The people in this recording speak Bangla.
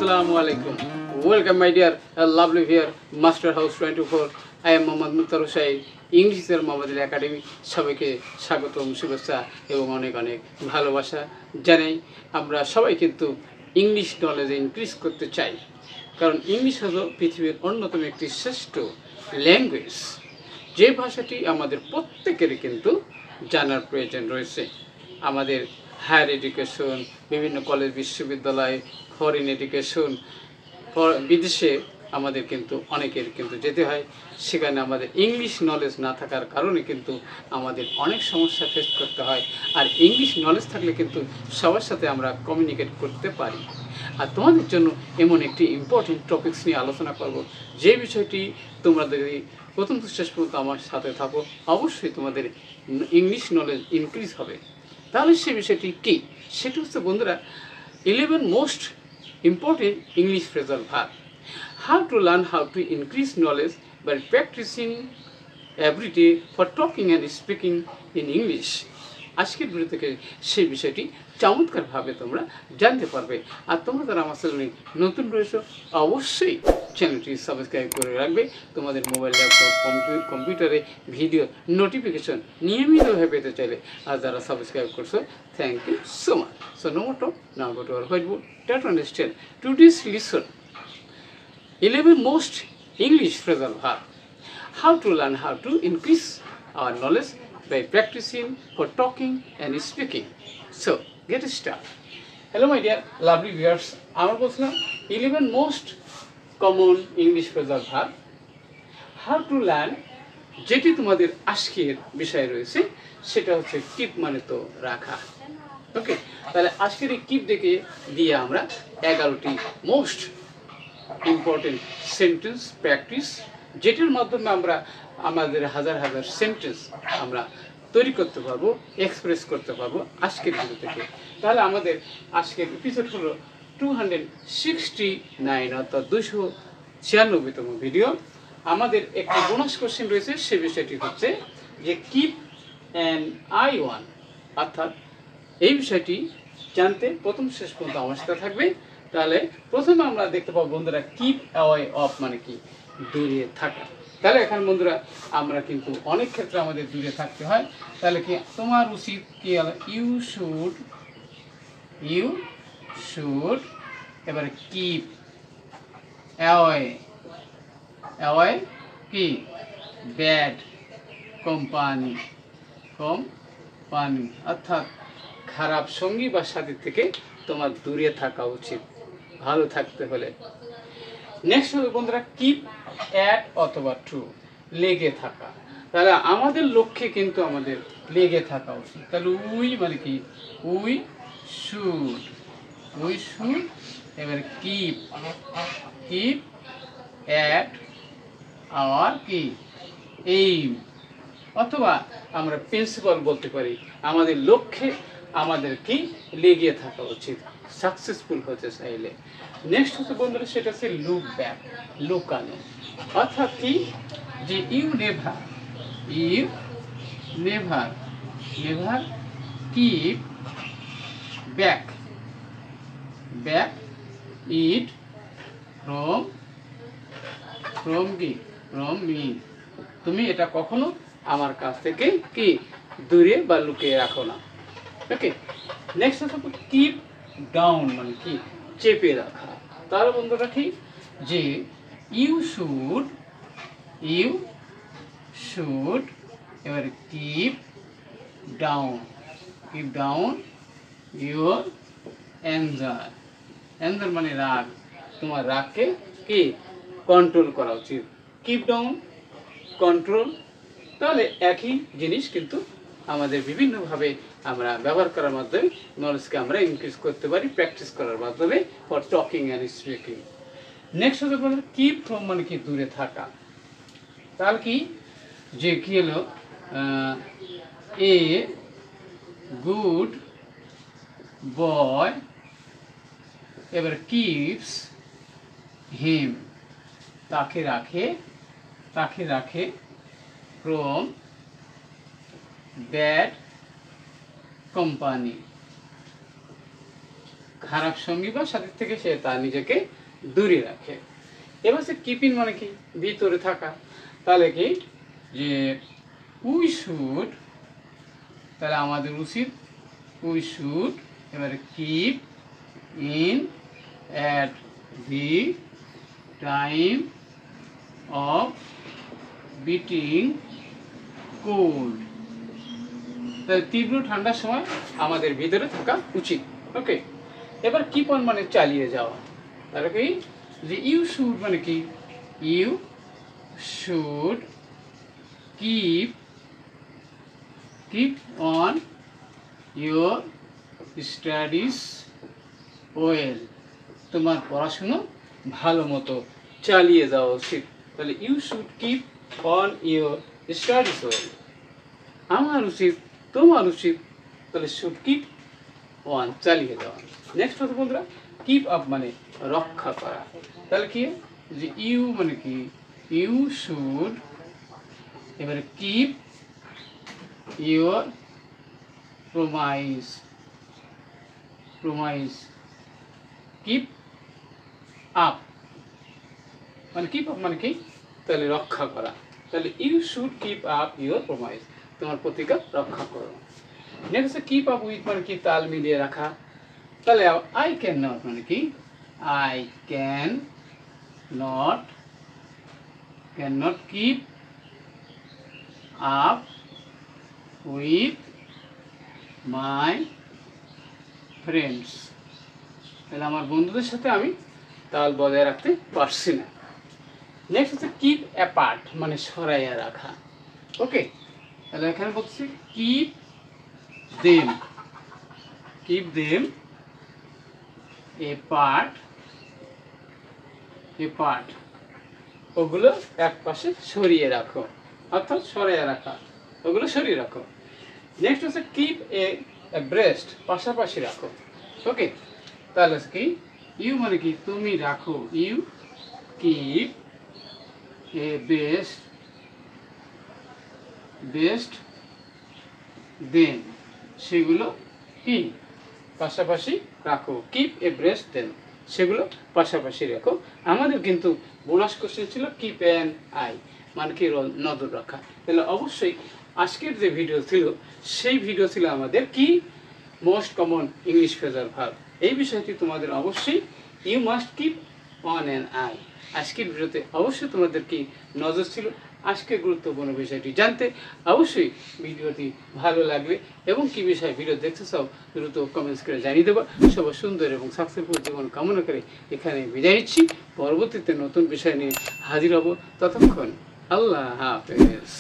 Assalamu alaikum. Welcome my dear lovely here Master House 24. I am Mohammad Mukhtar Hussain, ইংলিশের মোহাম্মদুল একাডেমি। সবাইকে স্বাগতম, শুভেচ্ছা এবং অনেক অনেক ভালোবাসা জানাই। আমরা সবাই কিন্তু ইংলিশ নলেজ ইনক্রিজ করতে চাই, কারণ ইংলিশ হলো পৃথিবীর অন্যতম একটি শ্রেষ্ঠ ল্যাঙ্গুয়েজ, যে ভাষাটি আমাদের প্রত্যেকেরই কিন্তু জানার প্রয়োজন রয়েছে। আমাদের হায়ার এডুকেশন, বিভিন্ন কলেজ বিশ্ববিদ্যালয়, ফরেন এডুকেশন, বিদেশে আমাদের কিন্তু অনেকের কিন্তু যেতে হয়। সেখানে আমাদের ইংলিশ নলেজ না থাকার কারণে কিন্তু আমাদের অনেক সমস্যা ফেস করতে হয়। আর ইংলিশ নলেজ থাকলে কিন্তু সবার সাথে আমরা কমিউনিকেট করতে পারি। আর তোমাদের জন্য এমন একটি ইম্পর্টেন্ট টপিকস নিয়ে আলোচনা করব, যে বিষয়টি তোমরা যদি প্রথম থেকে শেষ পর্যন্ত আমার সাথে থাকো, অবশ্যই তোমাদের ইংলিশ নলেজ ইনক্রিজ হবে। তাহলে সে বিষয়টি কী? সেটা হচ্ছে বন্ধুরা 11 most important English phrasal verb. How to learn how to increase knowledge by practicing every day for talking and speaking in English. আজকের ভিডিও থেকে সেই বিষয়টি চমৎকারভাবে তোমরা জানতে পারবে। আর তোমরা যারা আমার চ্যানেলে নতুন রয়েছো, অবশ্যই চ্যানেলটি সাবস্ক্রাইব করে রাখবে। তোমাদের মোবাইল, ল্যাপটপ, কম্পিউটারে ভিডিও নোটিফিকেশন নিয়মিতভাবে পেতে চাইলে। আর যারা সাবস্ক্রাইব করছো, thank you so much. So no more talk, now go to our whiteboard, try to understand today's lesson 11 most English phrasal verb. How to learn how to increase our knowledge by practicing for talking and speaking. So, get started. Hello my dear lovely viewers. আমরা বলছিলাম 11 most common English phrasal verb. How to learn, যেটি তোমাদের আজকের বিষয় রয়েছে, সেটা হচ্ছে কিপ মানে তো রাখা। ওকে, তাহলে আজকের এই কিপ দেখে দিয়ে আমরা 11টি মোস্ট ইম্পর্টেন্ট সেন্টেন্স প্র্যাকটিস, যেটির মাধ্যমে আমরা আমাদের হাজার হাজার সেন্টেন্স আমরা তৈরি করতে পারবো, এক্সপ্রেস করতে পারবো আজকের ভিডিও থেকে। তাহলে আমাদের আজকের এপিসোড হলো 269, অর্থাৎ 296তম ভিডিও। আমাদের একটি বোনাস কোশ্চেন রয়েছে, সে বিষয়টি হচ্ছে যে কিপ অ্যান আই ওয়ান, অর্থাৎ এই বিষয়টি জানতে প্রথম শেষ পর্যন্ত আমার সাথে থাকবে। তাহলে প্রথমে আমরা দেখতে পাবো বন্ধুরা, কিপ অ্যাওয়ে অফ মানে কি? দূরে থাকা। তাহলে এখন বন্ধুরা আমরা কিন্তু অনেক ক্ষেত্রে আমাদের দূরে থাকতে হয়। তাহলে কি তোমার উচিত কি হলো? ইউ শুড এবারে কিপ অ্যাওয়ে কি? ব্যাড কোম্পানি, অর্থাৎ খারাপ সঙ্গী বা সাথী থেকে তোমার দূরে থাকা উচিত ভালো থাকতে হলে। নেক্সট হবে বন্ধুরা কিপ অ্যাট অথবা টু, লেগে থাকা। তাহলে আমাদের লক্ষ্যে কিন্তু আমাদের লেগে থাকা উচিত। তাহলে উই মানে কি? উই শুড এবার কিপ অ্যাট আওয়ার কি এইম, অথবা আমরা প্রিন্সিপাল বলতে পারি, আমাদের লক্ষ্যে আমাদের কি লেগে থাকা উচিত সাকসেসফুল হতে চাইলে। নেক্সট হচ্ছে বন্ধুরা, সেটা হচ্ছে লুক ব্যাক, লুকানো। অর্থাৎ কি? যে you never keep back it from me, তুমি এটা কখনো আমার কাছ থেকে কি দূরে বা লুকিয়ে রাখো না। ওকে, নেক্সট হচ্ছে কিপ ডাউন মানে কি? চেপে রাখা। তাহলে বন্ধুরা কি? যে ইউ শুড এবারে কিপ ডাউন ইউর অ্যাঙ্গার মানে রাগ, তোমার রাগকে কি কন্ট্রোল করা উচিত। Keep down, control. তাহলে একই জিনিস কিন্তু আমাদের বিভিন্নভাবে আমরা ব্যবহার করার মাধ্যমে নলেজকে আমরা ইনক্রিজ করতে পারি, প্র্যাকটিস করার মাধ্যমে for talking and speaking. Next হচ্ছে বলতে কিপ ফ্রম মানে কি? দূরে থাকা। তাহলে কি? যে কি হলো? এ গুড বয় এবার কিপস হিম, তাকে রাখে ফ্রম ব্যাড কোম্পানি, খারাপ সঙ্গী বা সাথী থেকে সে তার নিজেকে দূরে রাখে। এবার সে কিপিং মানে কি ভিতরে থাকা, তাহলে কি যে উই শুড, তাহলে আমাদের উচিত উই শুড এবারে keep in at the time of beating cold, তাহলে তীব্র ঠান্ডার সময় আমাদের ভিতরে থাকা উচিত। ওকে, এবার কিপ অন মানে চালিয়ে যাওয়া, তাহলে কি যে ইউ শুড মানে কি you should keep on your studies well, তোমার পড়াশুনো ভালো মতো চালিয়ে যাওয়া উচিত। তাহলে you should keep on your studies well, আমার উচিত তোমার উচিত, তাহলে শুড কিপ অন চালিয়ে যাওয়া। নেক্সট হচ্ছে বন্ধুরা কিপ আপ মানে রক্ষা করা, তাহলে কি যে ইউ মানে কি ইউ শুড এবারে keep your promise keep up মানে কিপ আপ মানে কি তাহলে রক্ষা করা, তাহলে you should keep up your promise, তোমার প্রতিজ্ঞা রক্ষা করো। নেক্সট কিপ আপ উইথ মানে কি তাল মিলিয়ে রাখা, তাহলে আই ক্যান নট মানে কি I can not keep up with my friends, তাহলে আমার বন্ধুদের সাথে আমি তাল বজায় রাখতে পারছি না। নেক্সট হচ্ছে কিপ অ্যাপার্ট মানে সরাইয়া রাখা। ওকে, তাহলে এখানে বলছি কিপ দেম এপার্ট, ওগুলো এক পাশে সরিয়ে রাখো, অর্থাৎ সরাইয়া রাখা, ওগুলো সরিয়ে রাখো। নেক্সট হচ্ছে কিপ এ ব্রেস্ট পাশাপাশি রাখো। ওকে, তাহলে কি ইউ মানে কি তুমি রাখো, ইউ কিপ এ বেস্ট দেন, সেগুলো কি পাশাপাশি রাখো, কিপ এ ব্রেস্ট দেন, সেগুলো পাশাপাশি রাখো। আমাদের কিন্তু বোনাস কোশ্চেন ছিল কিপ অ্যান আই মানে কি নজর রাখা, তাহলে অবশ্যই আজকের যে ভিডিও ছিল সেই ভিডিও ছিল আমাদের কি most common English phrasal verb, এই বিষয়টি তোমাদের অবশ্যই you must keep an eye আই। আজকের ভিডিওতে অবশ্যই তোমাদের কি নজর ছিল আজকের গুরুত্বপূর্ণ বিষয়টি জানতে। অবশ্যই ভিডিওটি ভালো লাগবে এবং কি বিষয়ে ভিডিও দেখতে চাও দ্রুত কমেন্টস করে জানিয়ে দেবো। সবার সুন্দর এবং সাকসেসফুল জীবন কামনা করে এখানে বিদায় নিচ্ছি, পরবর্তীতে নতুন বিষয় নিয়ে হাজির হব, ততক্ষণ আল্লাহ হাফেজ।